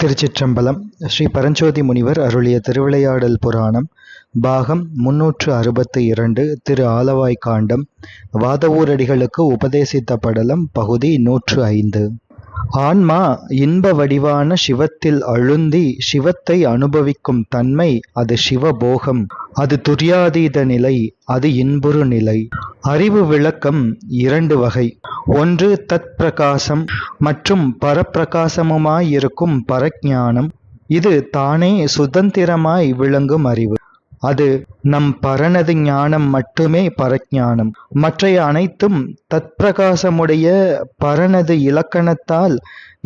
திருச்சிற்றம்பலம். ஸ்ரீ பரஞ்சோதி முனிவர் அருளிய திருவிளையாடல் புராணம் பாகம் 362 திரு ஆலவாய் காண்டம் வாதவூரடிகளுக்கு உபதேசித்த படலம் பகுதி 105. ஆன்மா இன்ப வடிவான சிவத்தில் அழுந்தி சிவத்தை அனுபவிக்கும் தன்மை அது சிவபோகம், அது துரியாதீத நிலை, அது இன்புறு நிலை. அறிவு விளக்கம் 2 வகை. ஒன்று தத் பிரகாசம் மற்றும் பரப்பிரகாசமுமாயிருக்கும் பரஞானம். இது தானே சுதந்திரமாய் விளங்கும் அறிவு. அது நம் பரனது ஞானம் மட்டுமே பரஞானம். மற்றைய அனைத்தும் தற்பிரகாசமுடைய பரனது இலக்கணத்தால்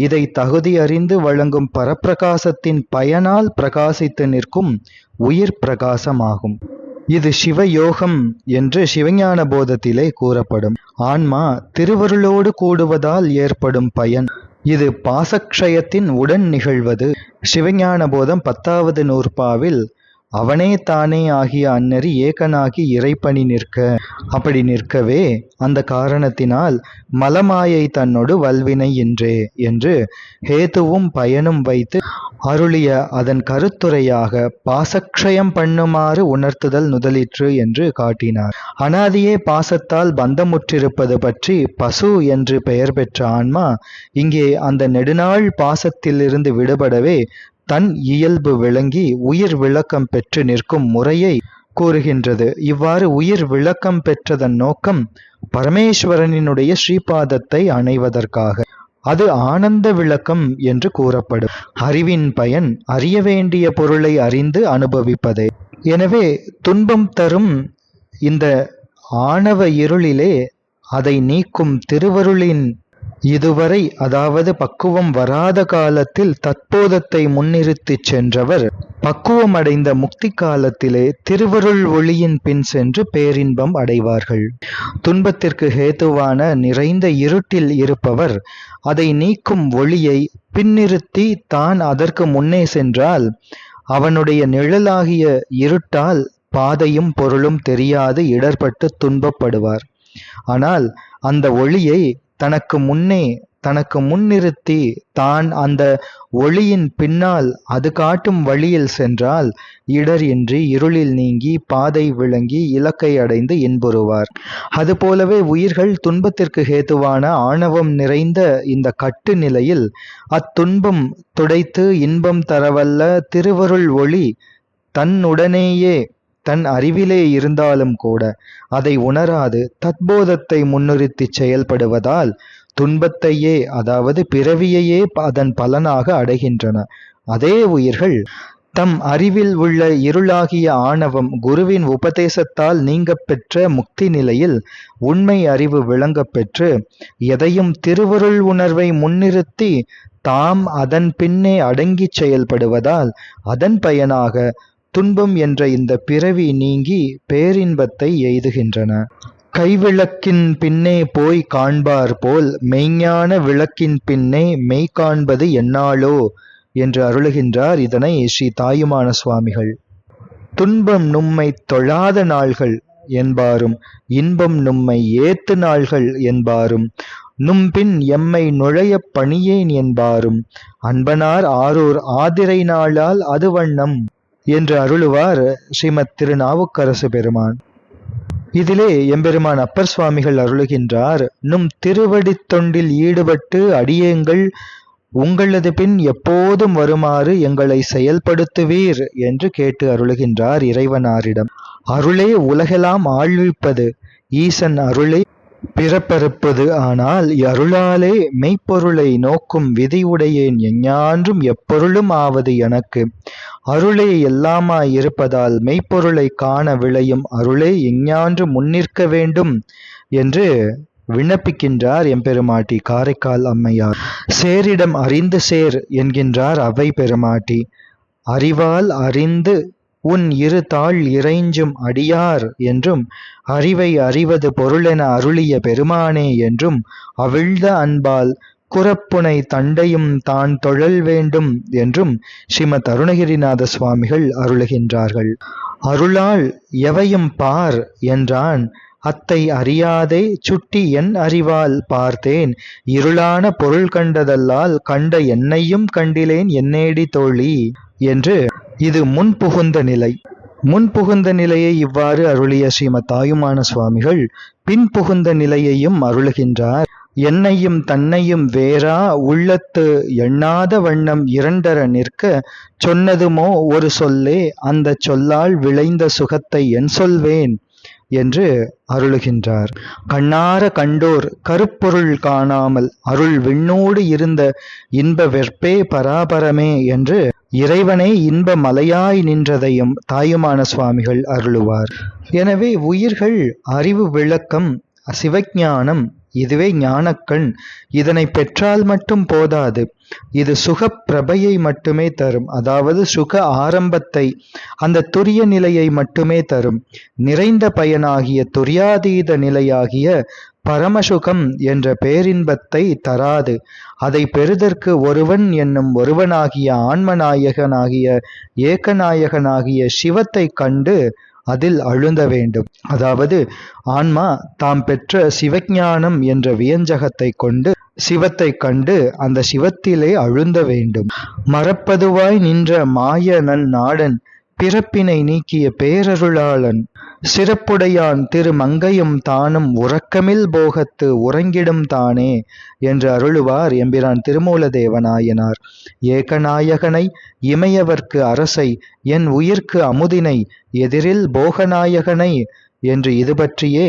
இதை தகுதி அறிந்து வழங்கும் பரப்பிரகாசத்தின் பயனால் பிரகாசித்து நிற்கும் உயிர் பிரகாசமாகும். இது சிவயோகம் என்று சிவஞான போதத்திலே கூறப்படும். ஆன்மா திருவருளோடு கூடுவதால் ஏற்படும் பயன். இது பாசக்ஷயத்தின் உடன் நிகழ்வது. சிவஞான போதம் 10வது நூற்பாவில் அவனே தானே ஆகிய அந்நெறி ஏகனாகி இறைப்பணி நிற்க. அப்படி நிற்கவே அந்த காரணத்தினால் மலமாயை தன்னோடு வல்வினை இன்றே என்று ஹேதுவும் பயனும் வைத்து அருளிய அதன் கருத்துரையாக பாசக்ஷயம் பண்ணுமாறு உணர்த்துதல் முதலிற்று என்று காட்டினார். அனாதியே பாசத்தால் பந்தமுற்றிருப்பது பற்றி பசு என்று பெயர் பெற்ற ஆன்மா இங்கே அந்த நெடுநாள் பாசத்திலிருந்து விடுபடவே தன் இயல்பு விளங்கி உயிர் விளக்கம் பெற்று நிற்கும் முறையை கூறுகின்றது. இவ்வாறு உயிர் விளக்கம் பெற்றதன் நோக்கம் பரமேஸ்வரனினுடைய ஸ்ரீபாதத்தை அணைவதற்காக. அது ஆனந்த விளக்கம் என்று கூறப்படும். அறிவின் பயன் அறிய வேண்டிய பொருளை அறிந்து அனுபவிப்பதே. எனவே துன்பம் தரும் இந்த ஆணவ இருளிலே அதை நீக்கும் திருவருளின் இதுவரை, அதாவது பக்குவம் வராத காலத்தில் தற்போதத்தை முன்னிறுத்திச் சென்றவர் பக்குவம் அடைந்த முக்தி காலத்திலே திருவருள் ஒளியின் பின் சென்று பேரின்பம் அடைவார்கள். துன்பத்திற்கு ஹேதுவான நிறைந்த இருட்டில் இருப்பவர் அதை நீக்கும் ஒளியை பின்னிறுத்தி தான் அதற்கு முன்னே சென்றால் அவனுடைய நிழலாகிய இருட்டால் பாதையும் பொருளும் தெரியாது இடர்பட்டு துன்பப்படுவார். ஆனால் அந்த ஒளியை தனக்கு முன்னிறுத்தி தான் அந்த ஒளியின் பின்னால் அது காட்டும் வழியில் சென்றால் இடர் இன்றி இருளில் நீங்கி பாதை விளங்கி இலக்கை அடைந்து இன்புறுவார். அதுபோலவே உயிர்கள் துன்பத்திற்கு ஹேதுவான ஆணவம் நிறைந்த இந்த கட்டு நிலையில் அத்துன்பம் துடைத்து இன்பம் தரவல்ல திருவருள் ஒளி தன்னுடனேயே தன் அறிவிலே இருந்தாலும் கூட அதை உணராது தத்போதத்தை முன்னிறுத்தி செயல்படுவதால் துன்பத்தையே, அதாவது பிறவியையே அதன் பலனாக அடைகின்றன. அதே உயிர்கள் தம் அறிவில் உள்ள இருளாகிய ஆணவம் குருவின் உபதேசத்தால் நீங்க பெற்ற முக்தி நிலையில் உண்மை அறிவு விளங்க பெற்று எதையும் திருவருள் உணர்வை முன்னிறுத்தி தாம் அதன் பின்னே அடங்கி செயல்படுவதால் அதன் பயனாக துன்பம் என்ற இந்த பிறவி நீங்கி பேரின்பத்தை எய்துகின்றன. கைவிளக்கின் பின்னே போய் காண்பார் போல் மெய்ஞான விளக்கின் பின்னே மெய் காண்பது என்னாலோ என்று அருளுகின்றார். இதனை ஸ்ரீ தாயுமான சுவாமிகள். துன்பம் நும்மை தொழாத நாள்கள் என்பாரும் இன்பம் நும்மை ஏத்து நாள்கள் என்பாரும் நும்பின் எம்மை நுழைய பணியேன் என்பாரும் அன்பனார் ஆரூர் ஆதிரை நாளால் அது வண்ணம் என்று அருளுவார் ஸ்ரீமத் திருநாவுக்கரசு பெருமான். இதிலே எம்பெருமான் அப்பர் சுவாமிகள் அருளுகின்றார். நும் திருவடித் தொண்டில் ஈடுபட்டு அடியேங்கள் உங்களது பின் எப்போதும் வருமாறு எங்களை செயல்படுத்துவீர் என்று கேட்டு அருளுகின்றார் இறைவனாரிடம். அருளே உலகெல்லாம் ஆழ்விப்பது, ஈசன் அருளே பிறப்பறுப்பது. ஆனால் அருளாலே மெய்ப்பொருளை நோக்கும் விதியுடையேன் எஞ்ஞான்றும் எப்பொருளும் ஆவது எனக்கு. அருளே எல்லாமாய் இருப்பதால் மெய்ப்பொருளை காண விளையும் அருளே எஞ்ஞான்று முன்னிற்க வேண்டும் என்று விண்ணப்பிக்கின்றார் எம்பெருமாட்டி காரைக்கால் அம்மையார். சேரிடம் அறிந்து சேர் என்கின்றார் அவை பெருமாட்டி. அறிவால் அறிந்து உன் இரு தாள் இறைஞ்சும் அடியார் என்றும் அறிவை அறிவது பொருளென அருளிய பெருமானே என்றும் அவிழ்ந்த அன்பால் குரப்புனை தண்டையும் தான் தொழல் வேண்டும் என்றும் ஸ்ரீமத் அருணகிரிநாத சுவாமிகள் அருளுகின்றார்கள். அருளால் எவையும் பார் என்றான் அத்தை அறியாதே சுட்டி என் அறிவால் பார்த்தேன் இருளான பொருள் கண்டதல்லால் கண்ட என்னையும் கண்டிலேன் என்னேடி தோழி என்று இது முன்புகுந்த நிலை. முன்புகுந்த நிலையை இவ்வாறு அருளிய ஸ்ரீமத் தாயுமான சுவாமிகள் பின்புகுந்த நிலையையும் அருளுகின்றார். என்னையும் தன்னையும் வேறா உள்ளத்து எண்ணாத வண்ணம் இரண்டர நிற்க சொன்னதுமோ ஒரு சொல்லே அந்த சொல்லால் விளைந்த சுகத்தை என் சொல்வேன் என்று அருளுகின்றார். கண்ணார கண்டோர் கருப்பொருள் காணாமல் அருள் விண்ணோடு இருந்த இன்ப வெற்பே பராபரமே என்று இறைவனை இன்ப மலையாய் நின்றதையும் தாயுமான சுவாமிகள் அருளுவார். எனவே உயிர்கள் அறிவு விளக்கம் சிவஞானம் இதுவே ஞானக்கண். இதனை பெற்றால் மட்டும் போதாது, இது சுகப் பிரபையை மட்டுமே தரும். அதாவது சுக ஆரம்பத்தை, அந்த துரிய நிலையை மட்டுமே தரும். நிறைந்த பயனாகிய துரியாதீத நிலையாகிய பரமசுகம் என்ற பேரின்பத்தை தராது. அதை பெறுதற்கு ஒருவன் என்னும் ஒருவனாகிய ஆன்மநாயகனாகிய ஏகநாயகனாகிய சிவத்தை கண்டு அதில் அழுந்த வேண்டும். அதாவது ஆன்மா தாம் பெற்ற சிவஞானம் என்ற வியஞ்சகத்தை கொண்டு சிவத்தை கண்டு அந்த சிவத்திலே அழுந்த வேண்டும். மறப்பதுவாய் நின்ற மாய நன் நாடன் பிறப்பினை நீக்கிய பேரருளாளன் சிறப்புடையான் திருமங்கையும் தானும் உறக்கமில் போகத்து உறங்கிடும் தானே என்று அருளுவார் எம்பிரான் திருமூலதேவநாயனார். ஏகநாயகனை இமையவர்க்கு அரசை என் உயிர்க்கு அமுதினை எதிரில் போகநாயகனை என்று இது பற்றியே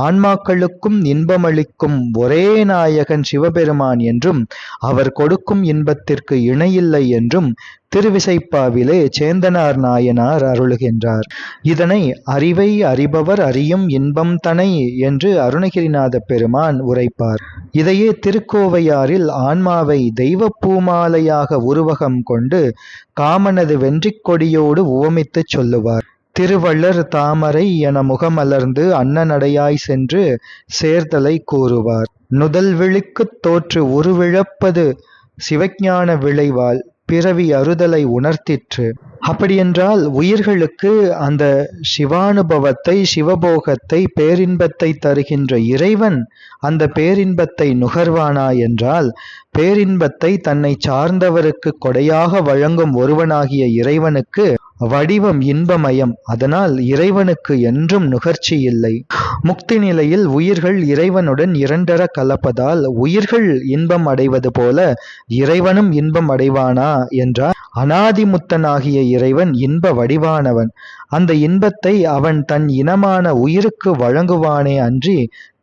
ஆன்மாக்களுக்கும் இன்பமளிக்கும் ஒரே நாயகன் சிவபெருமான் என்றும் அவர் கொடுக்கும் இன்பத்திற்கு இணையில்லை என்றும் திருவிசைப்பாவிலே சேந்தனார் நாயனார் அருளுகின்றார். இதனை அறிவை அறிபவர் அறியும் இன்பம் தனை என்று அருணகிரிநாத பெருமான் உரைப்பார். இதையே திருக்கோவையாரில் ஆன்மாவை தெய்வ பூமாலையாக உருவகம் கொண்டு காமனது வென்றிக் கொடியோடு உவமித்துச் சொல்லுவார். திருவள்ளர் தாமரை என முகமலர்ந்து அன்னநடையாய் சென்று சேர்தலை கூறுவார். நுதல் விழிக்குத் தோற்று உருவிழப்பது சிவஞான விளைவால் பிறவி அறுதலை உணர்த்திற்று. அப்படியென்றால் உயிர்களுக்கு அந்த சிவானுபவத்தை சிவபோகத்தை பேரின்பத்தை தருகின்ற இறைவன் அந்த பேரின்பத்தை நுகர்வானா என்றால் பேரின்பத்தை தன்னை சார்ந்தவருக்கு கொடையாக வழங்கும் ஒருவனாகிய இறைவனுக்கு வடிவம் இன்பமயம். அதனால் இறைவனுக்கு என்றும் நுகர்ச்சி இல்லை. முக்தி நிலையில் உயிர்கள் இறைவனுடன் இரண்டர கலப்பதால் உயிர்கள் இன்பம் அடைவது போல இறைவனும் இன்பம் அடைவானா என்றால் அனாதிமுத்தனாகிய இறைவன் இன்ப வடிவானவன். அந்த இன்பத்தை அவன் தன் இனமான உயிருக்கு வழங்குவானே அன்றி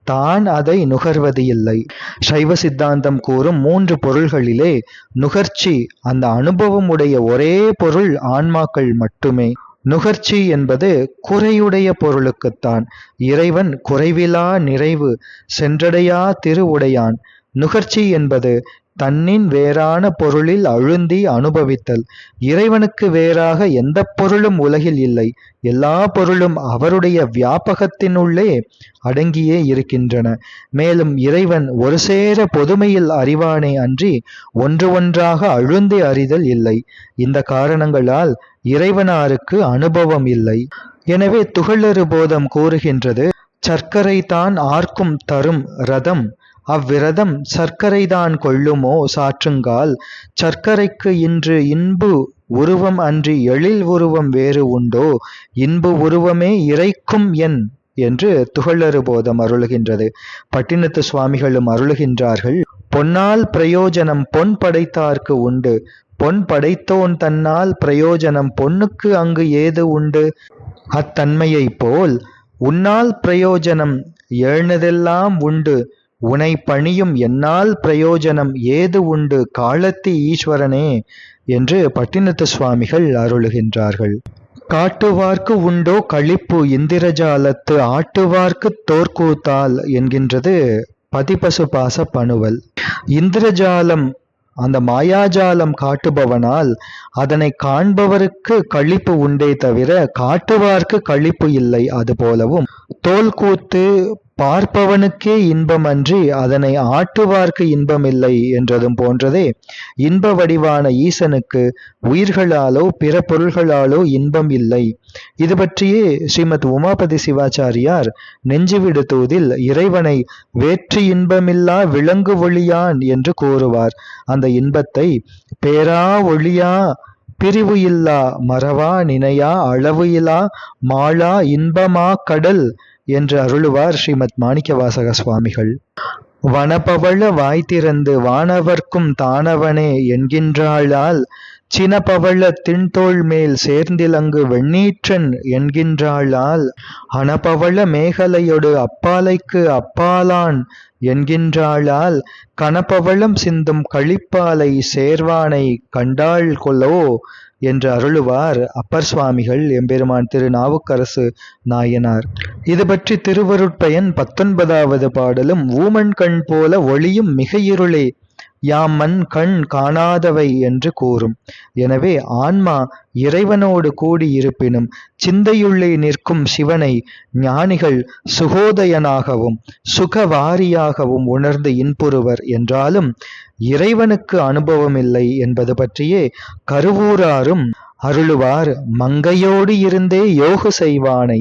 தான் அதை நுகர்வது இல்லை. சைவ சித்தாந்தம் கூறும் 3 பொருள்களிலே நுகர்ச்சி அந்த அனுபவம் உடைய ஒரே பொருள் ஆன்மாக்கள் மட்டுமே. நுகர்ச்சி என்பது குறையுடைய பொருளுக்குத்தான். இறைவன் குறைவிலா நிறைவு சென்றடையா திருவுடையான். நுகர்ச்சி என்பது தன்னின் வேறான பொருளில் அழுந்தி அனுபவித்தல். இறைவனுக்கு வேறாக எந்த பொருளும் உலகில் இல்லை. எல்லா பொருளும் அவருடைய வியாபகத்தினுள்ளே அடங்கியே இருக்கின்றன. மேலும் இறைவன் ஒரு சேர பொதுமையில் அறிவானே அன்றி ஒன்று ஒன்றாக அழுந்தி அறிதல் இல்லை. இந்த காரணங்களால் இறைவனாருக்கு அனுபவம் இல்லை. எனவே துகளறு போதம் கூறுகின்றது, சர்க்கரை தான் ஆர்க்கும் தரும் ரதம் அவ்விரதம் சர்க்கரைதான் கொள்ளுமோ சாற்றுங்கால் சர்க்கரைக்கு இன்று இன்பு உருவம் அன்றி எழில் உருவம் வேறு உண்டோ இன்பு உருவமே இறைக்கும் என் என்று துகளறு போதம் அருளுகின்றது. பட்டினத்து சுவாமிகளும் அருளுகின்றார்கள், பொன்னால் பிரயோஜனம் பொன் படைத்தார்க்கு உண்டு, பொன் படைத்தோன் தன்னால் பிரயோஜனம் பொன்னுக்கு அங்கு ஏது உண்டு. அத்தன்மையை போல் உன்னால் பிரயோஜனம் ஏழ்னதெல்லாம் உண்டு, உனை பணியும் என்னால் பிரயோஜனம் ஏது உண்டு காலத்தி ஈஸ்வரனே என்று பட்டினத்து சுவாமிகள் அருளுகின்றார்கள். காட்டுவார்க்கு உண்டோ களிப்பு இந்திரஜாலத்து ஆட்டுவார்க்கு தோற்கூத்தால் என்கின்றது பதிபசு பாச பணுவல். இந்திரஜாலம் அந்த மாயாஜாலம் காட்டுபவனால் அதனை காண்பவருக்கு களிப்பு உண்டே தவிர காட்டுவார்க்கு களிப்பு இல்லை. அதுபோலவும் தோல் கூத்து பார்ப்பவனுக்கே இன்பமன்றி அதனை ஆட்டுவார்க்கு இன்பமில்லை என்றதும் போன்றதே இன்ப வடிவான ஈசனுக்கு உயிர்களாலோ பிற பொருள்களாலோ இன்பம் இல்லை. இது பற்றியே ஸ்ரீமத் உமாபதி சிவாச்சாரியார் நெஞ்சுவிடு தூதில் இறைவனை வேற்று இன்பமில்லா விலங்கு ஒளியான் என்று கூறுவார். அந்த இன்பத்தை பேரா ஒளியா பிரிவு இல்லா மறவா நினையா அளவு இலா மாளா இன்பமா கடல் என்று அருளுவார் ஸ்ரீமத் மாணிக்கவாசக சுவாமிகள். வனபவள வாய்த்திறந்து வானவர்க்கும் தானவனே என்கின்றாளால் சினபவள திண்தோள் மேல் சேர்ந்திலங்கு வெண்ணீற்றன் என்கின்றாளால் அனபவள மேகலையொடு அப்பாலைக்கு அப்பாலான் என்கின்றாளால் கனபவளம் சிந்தும் களிப்பாலை சேர்வானை கண்டாள் கொல்லோ என்று அருளுவார் அப்பர் சுவாமிகள் எம்பெருமான் திருநாவுக்கரசு நாயனார். இது பற்றி திருவருட்பயன் 19வது பாடலும் ஊமன் கண் போல ஒளியும் மிக இருளே யாம் மண் கண் காணாதவை என்று கூறும். எனவே ஆன்மா இறைவனோடு கூடியிருப்பினும் சிந்தையுள்ளே நிற்கும் சிவனை ஞானிகள் சுகோதயனாகவும் சுகவாரியாகவும் உணர்ந்து இன்புறுவர் என்றாலும் இறைவனுக்கு அனுபவமில்லை என்பது பற்றியே கருவூராரும் அருளுவார். மங்கையோடு இருந்தே யோகு செய்வானை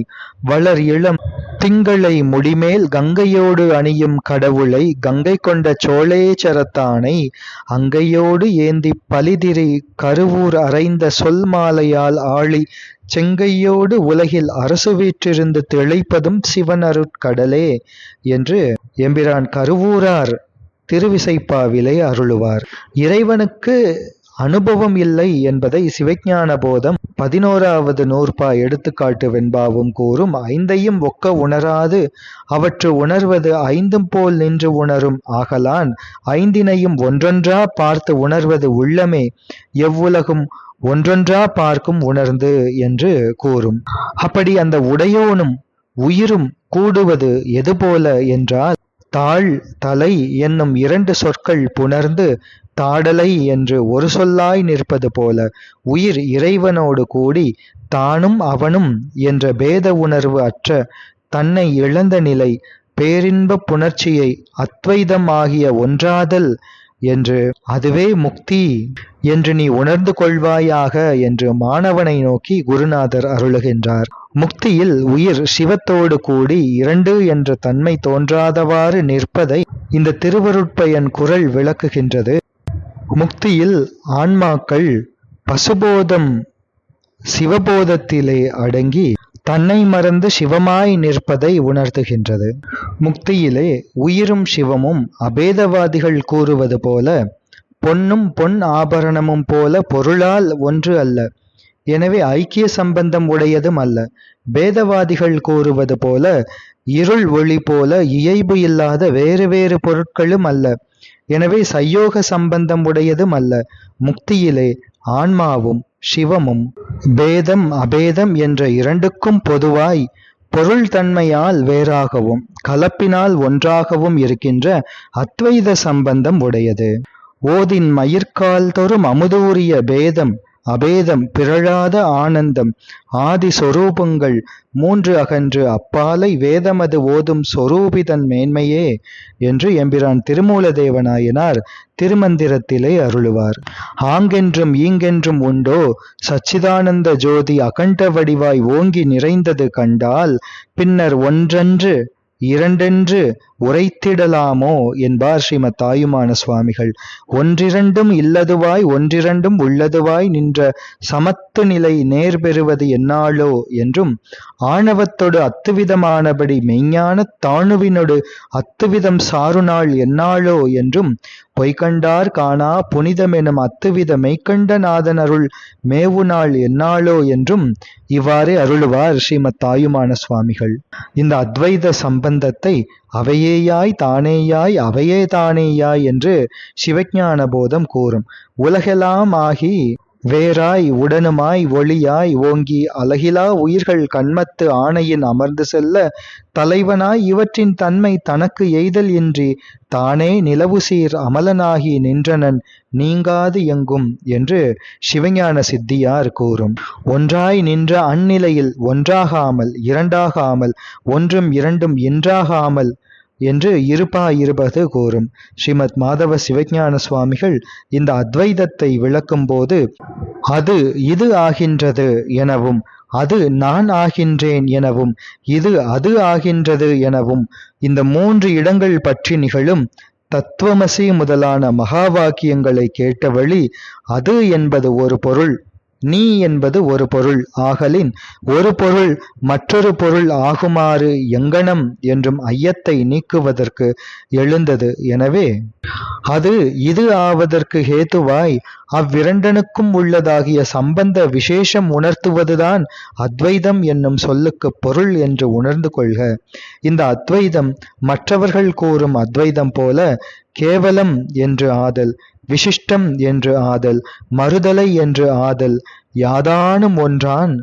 வளர் இளம் திங்களை முடிமேல் கங்கையோடு அணியும் கடவுளை கங்கை கொண்ட சோழேச்சரத்தானை அங்கையோடு ஏந்தி பலிதிரி கருவூர் அறைந்த சொல் மாலையால் ஆழி செங்கையோடு உலகில் அரசு வீற்றிருந்து திளைப்பதும் சிவன் அருட்கடலே என்று எம்பிரான் கருவூரார் திருவிசைப்பாவிலே அருளுவார். இறைவனுக்கு அனுபவம் இல்லை என்பதை சிவஞான போதம் 11வது நூற்பா எடுத்துக்காட்டு வெண்பாவும் கூறும். ஐந்தையும் ஒக்க உணராது அவற்று உணர்வது ஐந்தும் போல் நின்று உணரும் ஆகலான் ஐந்தினையும் ஒன்றொன்றா பார்த்து உணர்வது உள்ளமே எவ்வுலகும் ஒன்றொன்றா பார்க்கும் உணர்ந்து என்று கூறும். அப்படி அந்த உடையோனும் உயிரும் கூடுவது எதுபோல என்றால் தாழ் தலை என்னும் 2 சொற்கள் புணர்ந்து தாடலை என்று ஒரு சொல்லாய் நிற்பது போல உயிர் இறைவனோடு கூடி தானும் அவனும் என்ற பேத உணர்வு அற்ற தன்னை இழந்த நிலை பேரின்ப புணர்ச்சியை அத்வைதம் ஆகிய ஒன்றாதல் என்று அதுவே முக்தி என்று நீ உணர்ந்து கொள்வாயாக என்று மாணவனை நோக்கி குருநாதர் அருளுகின்றார். முக்தியில் உயிர் சிவத்தோடு கூடி 2 என்ற தன்மை தோன்றாதவாறு நிற்பதை இந்த திருவருட்பயன் குறள் விளக்குகின்றது. முக்தியில் ஆன்மாக்கள் பசுபோதம் சிவபோதத்திலே அடங்கி தன்னை மறந்து சிவமாய் நிற்பதை உணர்த்துகின்றது. முக்தியிலே உயிரும் சிவமும் அபேதவாதிகள் கூறுவது போல பொன்னும் பொன் ஆபரணமும் போல பொருளால் ஒன்று அல்ல, எனவே ஐக்கிய சம்பந்தம் உடையதும் அல்ல. பேதவாதிகள் கூறுவது போல இருள் ஒளி போல இயைபு இல்லாத வேறு வேறு பொருட்களும் அல்ல, எனவே சையோக சம்பந்தம் உடையதும் அல்ல. முக்தியிலே ஆன்மாவும் சிவமும் பேதம் அபேதம் என்ற 2க்கும் பொதுவாய் பொருள் தன்மையால் வேறாகவும் கலப்பினால் ஒன்றாகவும் இருக்கின்ற அத்வைத சம்பந்தம் உடையது. ஓதின் மயிர்கால் தோறும் அமுதூரிய பேதம் அபேதம் பிறழாத ஆனந்தம் ஆதி சொரூபங்கள் 3 அகன்று அப்பாலை வேதமது ஓதும் சொரூபிதன் மேன்மையே என்று எம்பிரான் திருமூலதேவநாயனார் திருமந்திரத்திலே அருளுவார். ஆங்கென்றும் ஈங்கென்றும் உண்டோ சச்சிதானந்த ஜோதி அகண்ட வடிவாய் ஓங்கி நிறைந்தது கண்டால் பின்னர் ஒன்றன்று 2 உரைத்திடலாமோ என்பார் ஸ்ரீமத் தாயுமான சுவாமிகள். ஒன்றிரண்டும் இல்லதுவாய் ஒன்றிரண்டும் உள்ளதுவாய் நின்ற சமத்து நிலை நேர் பெறுவது என்னாளோ என்றும் ஆணவத்தொடு அத்துவிதமானபடி மெய்ஞான தாணுவினொடு அத்துவிதம் சாருநாள் என்னாளோ என்றும் பொய்கண்டார் காணா புனிதமெனும் அத்துவித மெய்கண்ட நாதன் அருள் மேவு நாள் என்னாளோ என்றும் இவ்வாறே அருளுவார் ஸ்ரீமத் தாயுமான சுவாமிகள். இந்த அத்வைத சம்பந்தத்தை அவையேயாய் தானேயாய் அவையே தானேயாய் என்று சிவஞான போதம் கூறும். உலகெல்லாம் ஆகி வேறாய் உடனுமாய் ஒளியாய் ஓங்கி அலகிலா உயிர்கள் கண்மத்து ஆணையின் அமர்ந்து செல்ல தலைவனாய் இவற்றின் தன்மை தனக்கு எய்தல் இன்றி தானே நிலவுசீர் அமலனாகி நின்றனன் நீங்காது எங்கும் என்று சிவஞான சித்தியார் கூறும். ஒன்றாய் நின்ற அந்நிலையில் ஒன்றாகாமல் இரண்டாகாமல் ஒன்றும் இரண்டும் இன்றாகாமல் என்று இருப்பது கூறும். ஸ்ரீமத் மாதவ சிவஞான சுவாமிகள் இந்த அத்வைதத்தை விளக்கும்போது அது இது ஆகின்றது எனவும் அது நான் ஆகின்றேன் எனவும் இது அது ஆகின்றது எனவும் இந்த 3 இடங்கள் பற்றி நிகழும் தத்துவமசி முதலான மகா வாக்கியங்களை கேட்ட வழி அது என்பது ஒரு பொருள், நீ என்பது ஒரு பொருள் ஆகலின் ஒரு பொருள் மற்றொரு பொருள் ஆகுமாறு எங்கனம் என்றும் ஐயத்தை நீக்குவதற்கு எழுந்தது. எனவே அது இது ஆவதற்கு ஹேதுவாய் அவ்விரண்டனுக்கும் உள்ளதாகிய சம்பந்த விசேஷம் உணர்த்துவதுதான் அத்வைதம் என்னும் சொல்லுக்கு பொருள் என்று உணர்ந்து கொள்க. இந்த அத்வைதம் மற்றவர்கள் கூறும் அத்வைதம் போல கேவலம் என்று ஆதல், விசிஷ்டம் என்று ஆதல், மறுதலை என்று ஆதல் யாதானும் ஒன்றான்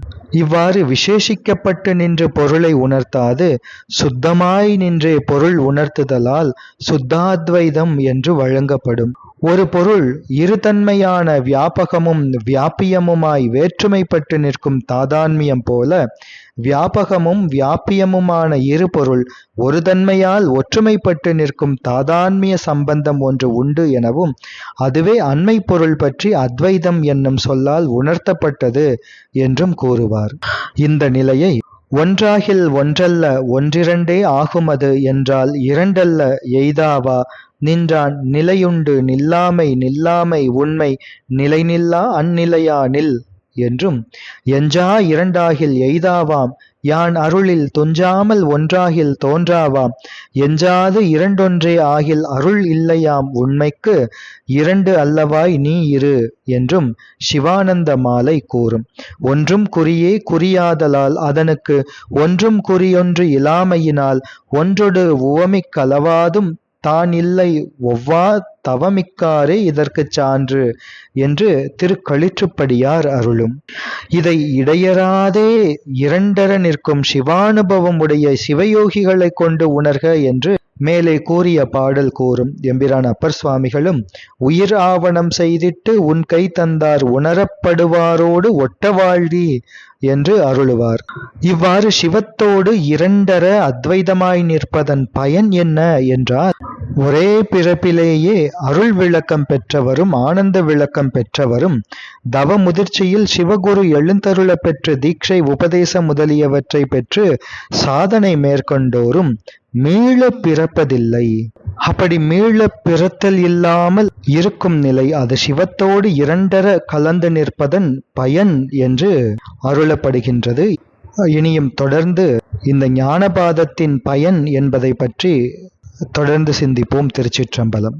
இவ்வாறு விசேஷிக்கப்பட்டு நின்று பொருளை உணர்த்தாது சுத்தமாய் நின்றே பொருள் உணர்த்துதலால் சுத்தாத்வைதம் என்று வழங்கப்படும். ஒரு பொருள் இருதன்மையான வியாபகமும் வியாபியமுமாய் வேற்றுமைப்பட்டு நிற்கும் தாதான்மியம் போல வியாபகமும் வியாபியமுமான இரு பொருள் ஒரு தன்மையால் ஒற்றுமைப்பட்டு நிற்கும் தாதான்மிய சம்பந்தம் ஒன்று உண்டு எனவும் அதுவே அண்மை பொருள் பற்றி அத்வைதம் என்னும் சொல்லால் உணர்த்தப்பட்டது என்றும் கூறுவார். இந்த நிலையை ஒன்றாகில் ஒன்றல்ல ஒன்றிரண்டே ஆகுமது என்றால் இரண்டல்ல எய்தாவா நின்றான் நிலையுண்டு நில்லாமை நில்லாமை உண்மை நிலைநில்லா அந்நிலையா நில் என்றும் எஞ்சா இரண்டாகில் எய்தாவாம் யான் அருளில் துஞ்சாமல் ஒன்றாகில் தோன்றாவாம் எஞ்சாது இரண்டொன்றே ஆகில் அருள் இல்லையாம் உண்மைக்கு இரண்டு அல்லவாய் நீ இரு என்றும் சிவானந்த மாலை கூறும். ஒன்றும் குறியே குறியாதலால் அதனுக்கு ஒன்றும் குறியொன்று இலாமையினால் ஒன்றொடு உவமிக் கலவாதும் தான் இல்லை ஒவ்வா தவமிக்காரே இதற்கு சான்று என்று திருக்களிற்றுப்படியார் அருளும். இதை இடையறாதே இரண்டர நிற்கும் சிவானுபவம் உடைய சிவயோகிகளை கொண்டு உணர்க என்று மேலே கூறிய பாடல் கூறும். எம்பிரான் அப்பர் சுவாமிகளும் உயிர் ஆவணம் செய்திட்டு உன் கை தந்தார் உணரப்படுவாரோடு ஒட்ட வாழ்தி என்று அருளுவார். இவ்வாறு சிவத்தோடு இரண்டர அத்வைதமாய் நிற்பதன் பயன் என்ன என்றால் ஒரே பிறப்பிலேயே அருள் விளக்கம் பெற்றவரும் ஆனந்த விளக்கம் பெற்றவரும் தவ முதிர்ச்சியில் சிவகுரு எழுந்தருள பெற்று தீட்சை உபதேசம் முதலியவற்றை பெற்று சாதனை மேற்கொண்டோரும் மீள பிறப்பதில்லை. அப்படி மீள பிறத்தல் இல்லாமல் இருக்கும் நிலை அது சிவத்தோடு இரண்டர கலந்து நிற்பதன் பயன் என்று அருளப்படுகின்றது. இனியும் தொடர்ந்து இந்த ஞானபாதத்தின் பயன் என்பதை பற்றி தொடர்ந்து சிந்திப்போம். திருச்சிற்றம்பலம்.